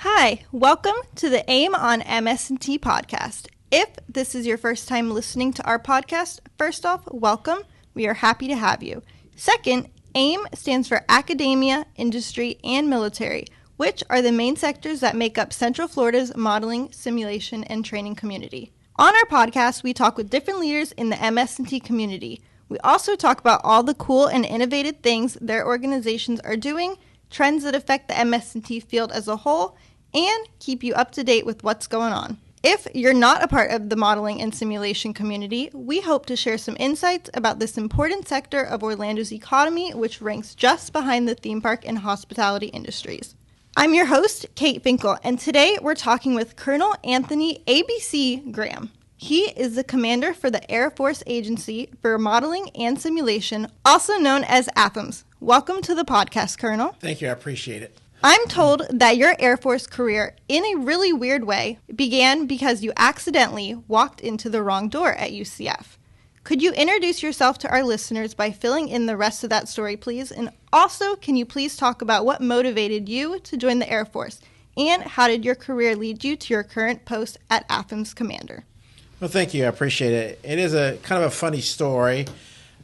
Hi, welcome to the AIM on MS&T podcast. If this is your first time listening to our podcast, first off, welcome. We are happy to have you. Second, AIM stands for Academia, Industry, and Military, which are the main sectors that make up Central Florida's modeling, simulation, and training community. On our podcast, we talk with different leaders in the MS&T community. We also talk about all the cool and innovative things their organizations are doing, trends that affect the MS&T field as a whole, and keep you up to date with what's going on. If you're not a part of the modeling and simulation community, we hope to share some insights about this important sector of Orlando's economy, which ranks just behind the theme park and hospitality industries. I'm your host, Kate Finkel, and today we're talking with Colonel Anthony ABC Graham. He is the commander for the Air Force Agency for Modeling and Simulation, also known as AFAMS. Welcome to the podcast, Colonel. Thank you. I appreciate it. I'm told that your Air Force career, in a really weird way, began because you accidentally walked into the wrong door at UCF. Could you introduce yourself to our listeners by filling in the rest of that story, please? And also, can you please talk about what motivated you to join the Air Force? And how did your career lead you to your current post at AFAMS Commander? Well, thank you. I appreciate it. It is a kind of a funny story.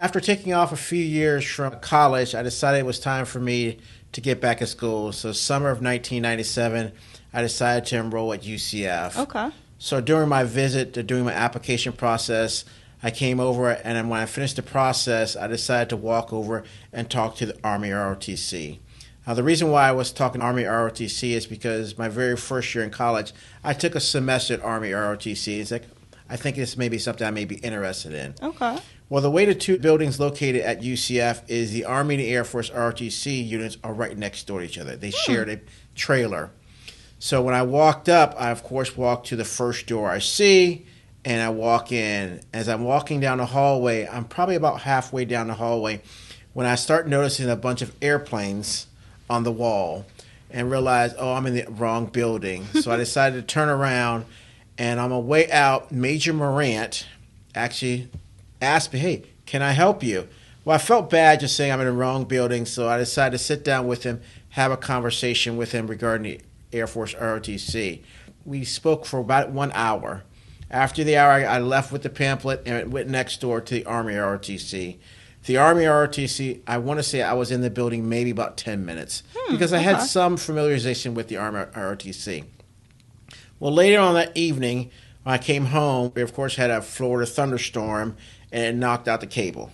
After taking off a few years from college, I decided it was time for me to get back in school. So summer of 1997, I decided to enroll at UCF. Okay. So during my visit, during my application process, I came over, and then when I finished the process, I decided to walk over and talk to the Army ROTC. Now, the reason why I was talking Army ROTC is because my very first year in college, I took a semester at Army ROTC. It's like, I think this may be something I may be interested in. Okay. Well, the way the two buildings located at UCF is the Army and the Air Force ROTC units are right next door to each other. They shared a trailer. So when I walked up, I, of course, walked to the first door I see, and I walk in. As I'm walking down the hallway, I'm probably about halfway down the hallway when I start noticing a bunch of airplanes on the wall and realize, oh, I'm in the wrong building. So I decided to turn around, and on my way out, Major Morant actually asked me, hey, can I help you? Well, I felt bad just saying I'm in the wrong building, so I decided to sit down with him, have a conversation with him regarding the Air Force ROTC. We spoke for about 1 hour. After the hour, I left with the pamphlet and went next door to the Army ROTC. The Army ROTC, I want to say I was in the building maybe about 10 minutes because I had some familiarization with the Army ROTC. Well, later on that evening, when I came home, we, of course, had a Florida thunderstorm, and it knocked out the cable.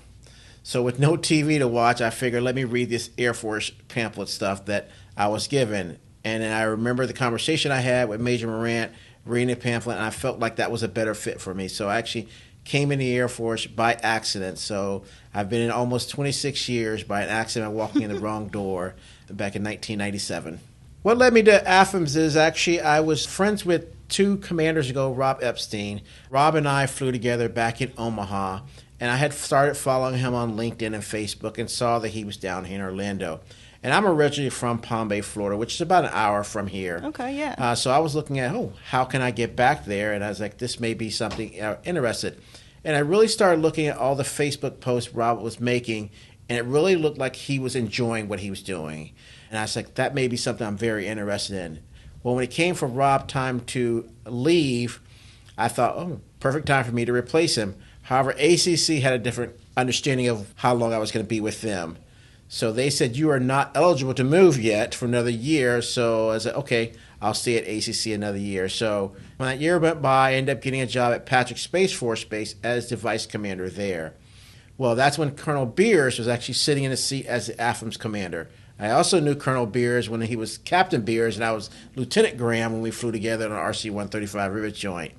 So with no TV to watch, I figured, let me read this Air Force pamphlet stuff that I was given. And then I remember the conversation I had with Major Morant, reading the pamphlet, and I felt like that was a better fit for me. So I actually came in the Air Force by accident. So I've been in almost 26 years by an accident walking in the wrong door back in 1997. What led me to AFAMS is actually I was friends with two commanders ago, Rob Epstein. Rob and I flew together back in Omaha, and I had started following him on LinkedIn and Facebook and saw that he was down here in Orlando. And I'm originally from Palm Bay, Florida, which is about an hour from here. Okay, yeah. So I was looking at, how can I get back there? And I was like, this may be something interested. And I really started looking at all the Facebook posts Rob was making, and it really looked like he was enjoying what he was doing. And I was like, that may be something I'm very interested in. Well, when it came for Rob time to leave, I thought, perfect time for me to replace him. However, ACC had a different understanding of how long I was going to be with them. So they said, you are not eligible to move yet for another year. So I said, okay, I'll stay at ACC another year. So when that year went by, I ended up getting a job at Patrick Space Force Base as the vice commander there. Well, that's when Colonel Beers was actually sitting in a seat as the AFAMS commander. I also knew Colonel Beers when he was Captain Beers, and I was Lieutenant Graham when we flew together on an RC-135 Rivet Joint.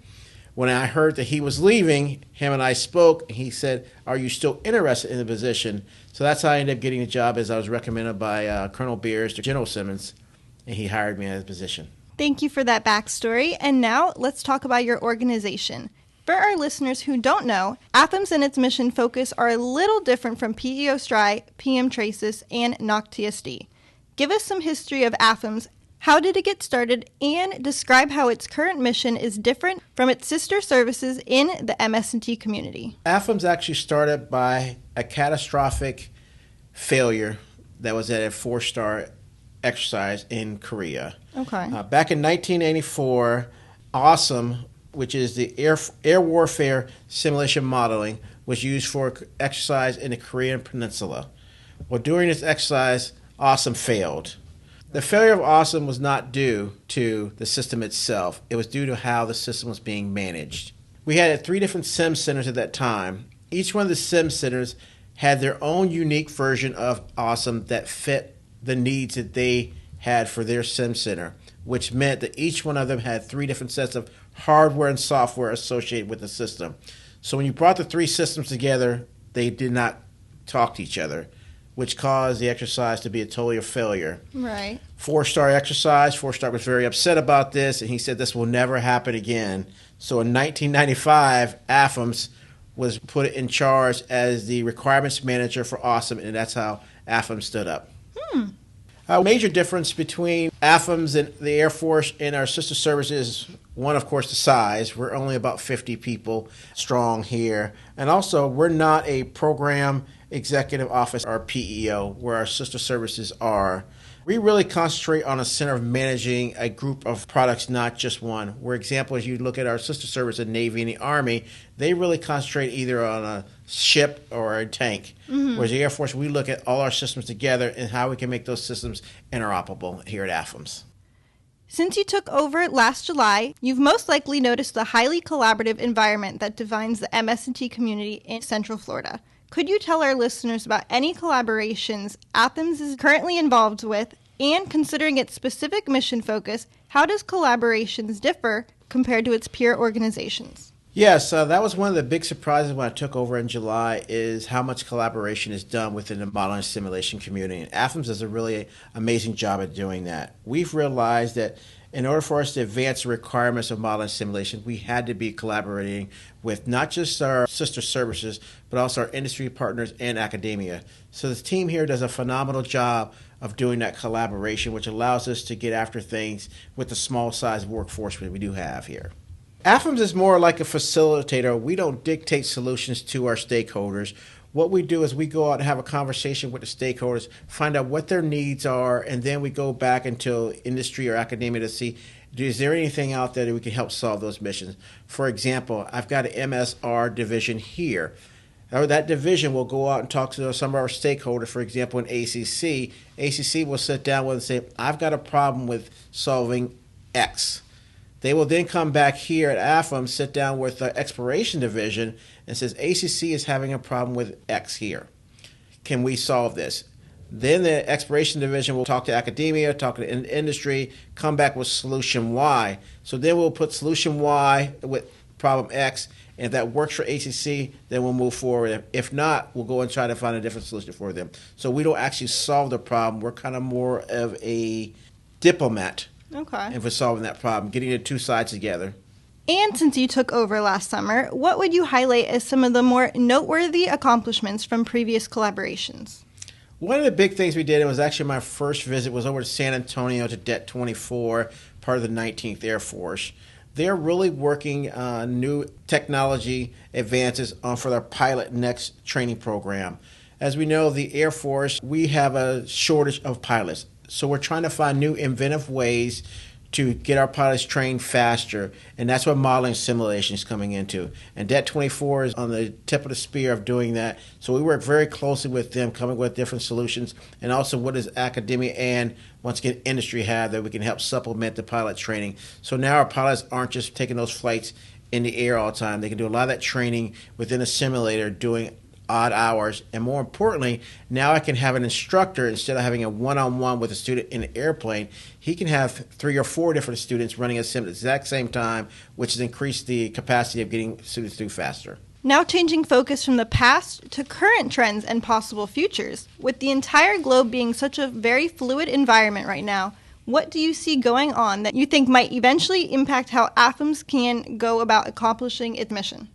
When I heard that he was leaving, him and I spoke, and he said, are you still interested in the position? So that's how I ended up getting the job, as I was recommended by Colonel Beers to General Simmons, and he hired me in his position. Thank you for that backstory. And now let's talk about your organization. For our listeners who don't know, AFAMS and its mission focus are a little different from PEO STRI, PM TRACIS, and NOC-TSD. Give us some history of AFAMS, how did it get started, and describe how its current mission is different from its sister services in the MS&T community. AFAMS actually started by a catastrophic failure that was at a 4-star exercise in Korea. Okay. Back in 1984, AWESOME, which is the Air Warfare Simulation Modeling, was used for exercise in the Korean Peninsula. Well, during this exercise, AWESOME failed. The failure of AWESOME was not due to the system itself. It was due to how the system was being managed. We had 3 different sim centers at that time. Each one of the sim centers had their own unique version of AWESOME that fit the needs that they had for their sim center, which meant that each one of them had 3 different sets of hardware and software associated with the system. So when you brought the 3 systems together, they did not talk to each other, which caused the exercise to be a failure. Right. 4-star exercise. 4-star was very upset about this, and he said this will never happen again. So in 1995, AFAMS was put in charge as the requirements manager for AWESOME, and that's how AFAMS stood up. A major difference between AFAMS and the Air Force and our sister services, one, of course, the size. We're only about 50 people strong here. And also, we're not a program executive office or PEO where our sister services are. We really concentrate on a center of managing a group of products, not just one. For example, as you look at our sister service in Navy and the Army, they really concentrate either on a ship or a tank. Whereas the Air Force, we look at all our systems together and how we can make those systems interoperable here at AFAMS. Since you took over last July, you've most likely noticed the highly collaborative environment that defines the MS&T community in Central Florida. Could you tell our listeners about any collaborations AFAMS is currently involved with, and considering its specific mission focus, how does collaborations differ compared to its peer organizations? Yes, that was one of the big surprises when I took over in July is how much collaboration is done within the modeling and simulation community. And AFAMS does a really amazing job at doing that. We've realized that in order for us to advance the requirements of modeling and simulation, we had to be collaborating with not just our sister services, but also our industry partners and academia. So the team here does a phenomenal job of doing that collaboration, which allows us to get after things with the small size workforce that we do have here. AFAMS is more like a facilitator. We don't dictate solutions to our stakeholders. What we do is we go out and have a conversation with the stakeholders, find out what their needs are, and then we go back into industry or academia to see, is there anything out there that we can help solve those missions? For example, I've got an MSR division here. That division will go out and talk to some of our stakeholders, for example, in ACC. ACC will sit down with and say, I've got a problem with solving X. They will then come back here at AFAMS, sit down with the exploration division, and says, ACC is having a problem with X here. Can we solve this? Then the exploration division will talk to academia, talk to industry, come back with solution Y. So then we'll put solution Y with problem X, and if that works for ACC, then we'll move forward. If not, we'll go and try to find a different solution for them. So we don't actually solve the problem. We're kind of more of a diplomat. Okay. And for solving that problem, getting the 2 sides together. And since you took over last summer, what would you highlight as some of the more noteworthy accomplishments from previous collaborations? One of the big things we did, it was actually my first visit, was over to San Antonio to Det 24, part of the 19th Air Force. They're really working on new technology advances for their Pilot Next training program. As we know, the Air Force, we have a shortage of pilots. So we're trying to find new inventive ways to get our pilots trained faster, and that's what modeling simulation is coming into. And Det 24 is on the tip of the spear of doing that. So we work very closely with them, coming with different solutions, and also what does academia and, once again, industry have that we can help supplement the pilot training. So now our pilots aren't just taking those flights in the air all the time. They can do a lot of that training within a simulator, doing odd hours, and more importantly, now I can have an instructor, instead of having a one-on-one with a student in an airplane, he can have 3 or 4 different students running a sim at the exact same time, which has increased the capacity of getting students through faster. Now changing focus from the past to current trends and possible futures. With the entire globe being such a very fluid environment right now, what do you see going on that you think might eventually impact how AFAMS can go about accomplishing its mission?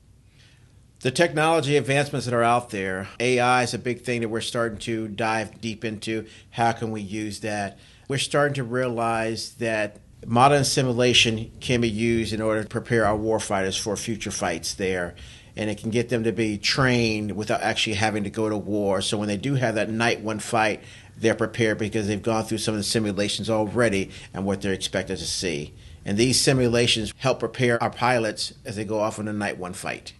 The technology advancements that are out there, AI is a big thing that we're starting to dive deep into. How can we use that? We're starting to realize that modern simulation can be used in order to prepare our warfighters for future fights there. And it can get them to be trained without actually having to go to war. So when they do have that night one fight, they're prepared because they've gone through some of the simulations already and what they're expected to see. And these simulations help prepare our pilots as they go off on a night one fight.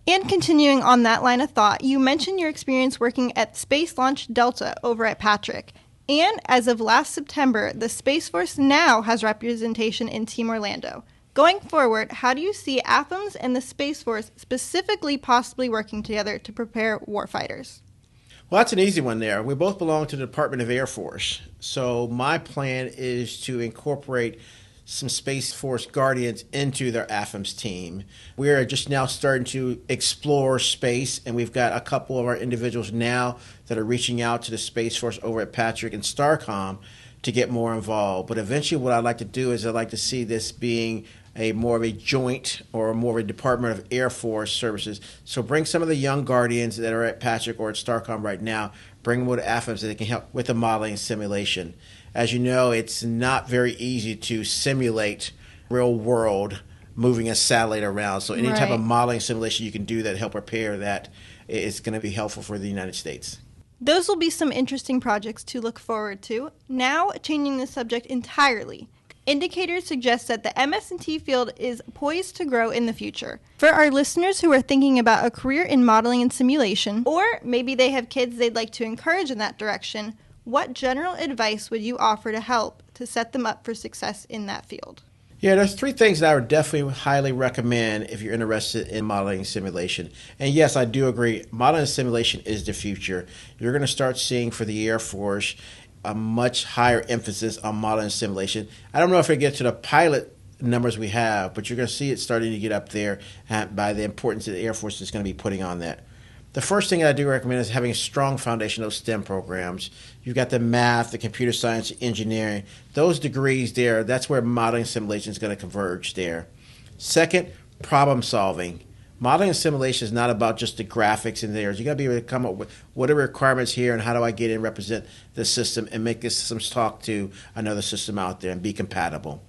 And continuing on that line of thought, you mentioned your experience working at Space Launch Delta over at Patrick. And as of last September, the Space Force now has representation in Team Orlando. Going forward, how do you see AFAMS and the Space Force specifically possibly working together to prepare warfighters? Well, that's an easy one there. We both belong to the Department of Air Force. So my plan is to incorporate some Space Force Guardians into their AFAMS team. We are just now starting to explore space, and we've got a couple of our individuals now that are reaching out to the Space Force over at Patrick and STARCOM to get more involved. But eventually what I'd like to do is I'd like to see this being a more of a joint or more of a Department of Air Force services. So bring some of the young Guardians that are at Patrick or at STARCOM right now, bring them over to AFAMS so they can help with the modeling and simulation. As you know, it's not very easy to simulate real world moving a satellite around. So any type of modeling simulation you can do that help prepare that is going to be helpful for the United States. Those will be some interesting projects to look forward to. Now, changing the subject entirely. Indicators suggest that the MS&T field is poised to grow in the future. For our listeners who are thinking about a career in modeling and simulation, or maybe they have kids they'd like to encourage in that direction, what general advice would you offer to help to set them up for success in that field? Yeah, there's three things that I would definitely highly recommend if you're interested in modeling and simulation. And yes, I do agree, modeling and simulation is the future. You're going to start seeing for the Air Force a much higher emphasis on modeling and simulation. I don't know if it gets to the pilot numbers we have, but you're going to see it starting to get up there by the importance that the Air Force is going to be putting on that. The first thing I do recommend is having a strong foundation of STEM programs. You've got the math, the computer science, engineering. Those degrees there, that's where modeling and simulation is going to converge there. Second, problem solving. Modeling and simulation is not about just the graphics in there. You got to be able to come up with what are the requirements here and how do I get in and represent the system and make this system talk to another system out there and be compatible.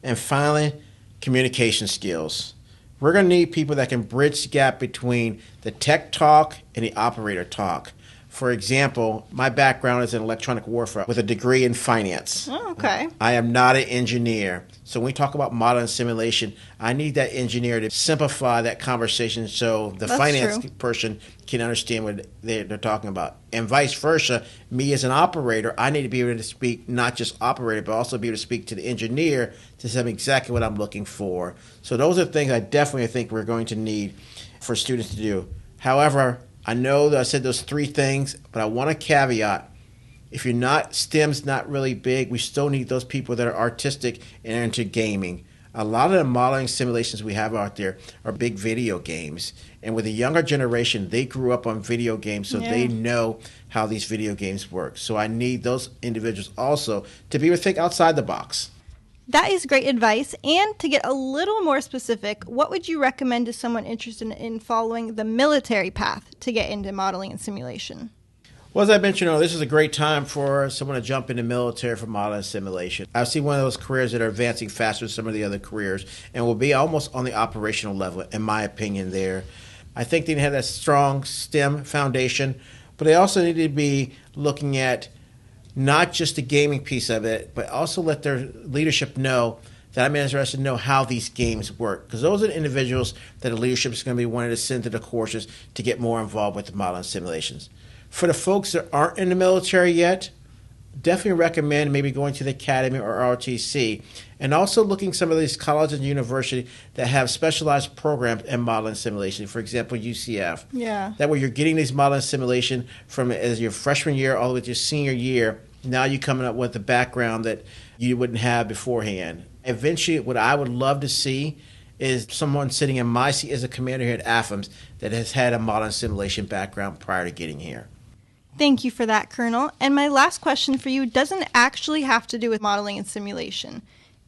And finally, communication skills. We're going to need people that can bridge the gap between the tech talk and the operator talk. For example, my background is in electronic warfare with a degree in finance. Oh, okay. I am not an engineer. So when we talk about modeling and simulation, I need that engineer to simplify that conversation so the finance person can understand what they're talking about. And vice versa, me as an operator, I need to be able to speak not just operator, but also be able to speak to the engineer to tell me exactly what I'm looking for. So those are things I definitely think we're going to need for students to do. However, I know that I said those three things, but I want to caveat. If you're not, STEM's not really big, we still need those people that are artistic and into gaming. A lot of the modeling simulations we have out there are big video games. And with the younger generation, they grew up on video games, so they know how these video games work. So I need those individuals also to be able to think outside the box. That is great advice. And to get a little more specific, what would you recommend to someone interested in following the military path to get into modeling and simulation? Well, as I mentioned, this is a great time for someone to jump into military for modeling and simulation. I see one of those careers that are advancing faster than some of the other careers and will be almost on the operational level, in my opinion, there. I think they have that strong STEM foundation, but they also need to be looking at not just the gaming piece of it, but also let their leadership know that I'm interested to know how these games work. Because those are the individuals that the leadership is going to be wanting to send to the courses to get more involved with the modeling simulations. For the folks that aren't in the military yet, definitely recommend maybe going to the academy or ROTC and also looking some of these colleges and universities that have specialized programs in modeling simulation. For example, UCF. Yeah. That way you're getting these modeling simulation from as your freshman year all the way to your senior year. Now you're coming up with a background that you wouldn't have beforehand. Eventually, what I would love to see is someone sitting in my seat as a commander here at AFAMS that has had a modeling simulation background prior to getting here. Thank you for that, Colonel. And my last question for you doesn't actually have to do with modeling and simulation.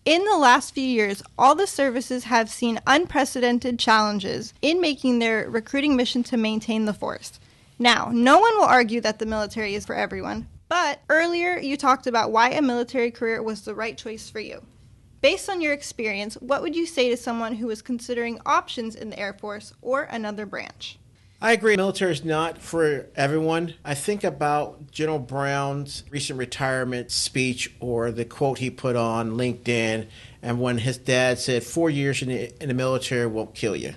In the last few years, all the services have seen unprecedented challenges in making their recruiting mission to maintain the force. Now, no one will argue that the military is for everyone, but earlier you talked about why a military career was the right choice for you. Based on your experience, what would you say to someone who is considering options in the Air Force or another branch? I agree. Military is not for everyone. I think about General Brown's recent retirement speech or the quote he put on LinkedIn, and when his dad said 4 years in the military won't kill you.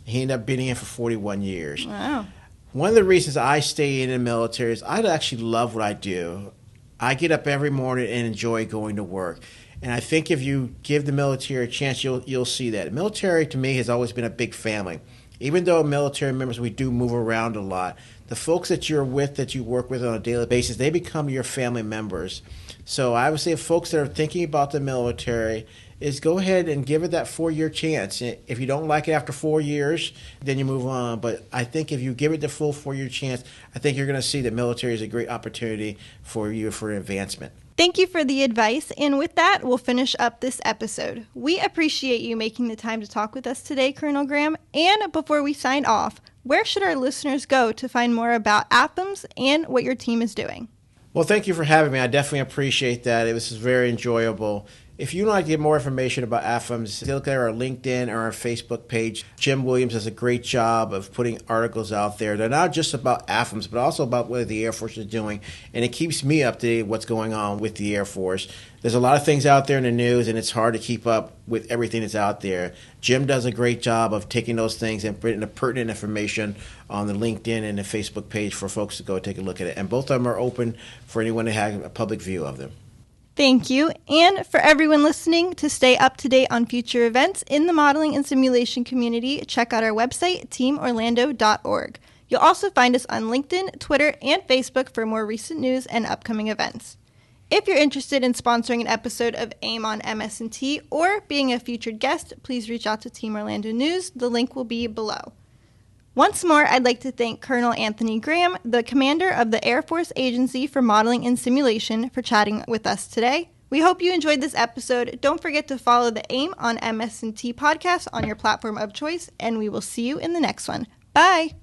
He ended up being in for 41 years. Wow. One of the reasons I stay in the military is I actually love what I do. I get up every morning and enjoy going to work. And I think if you give the military a chance, you'll see that. The military, to me, has always been a big family. Even though military members, we do move around a lot, the folks that you're with, that you work with on a daily basis, they become your family members. So I would say folks that are thinking about the military is go ahead and give it that 4-year chance. If you don't like it after 4 years, then you move on. But I think if you give it the full 4-year chance, I think you're going to see that military is a great opportunity for you for advancement. Thank you for the advice, and with that, we'll finish up this episode. We appreciate you making the time to talk with us today, Colonel Graham. And before we sign off, where should our listeners go to find more about AFAMS and what your team is doing? Well, thank you for having me. I definitely appreciate that. It was very enjoyable. If you'd like to get more information about AFAMS, look at our LinkedIn or our Facebook page. Jim Williams does a great job of putting articles out there. They're not just about AFAMS, but also about what the Air Force is doing. And it keeps me up to date with what's going on with the Air Force. There's a lot of things out there in the news, and it's hard to keep up with everything that's out there. Jim does a great job of taking those things and putting the pertinent information on the LinkedIn and the Facebook page for folks to go take a look at it. And both of them are open for anyone to have a public view of them. Thank you. And for everyone listening, to stay up to date on future events in the modeling and simulation community, check out our website, teamorlando.org. You'll also find us on LinkedIn, Twitter, and Facebook for more recent news and upcoming events. If you're interested in sponsoring an episode of AIM on MS&T or being a featured guest, please reach out to Team Orlando News. The link will be below. Once more, I'd like to thank Colonel Anthony Graham, the commander of the Air Force Agency for Modeling and Simulation, for chatting with us today. We hope you enjoyed this episode. Don't forget to follow the AIM on MS&T podcast on your platform of choice, and we will see you in the next one. Bye!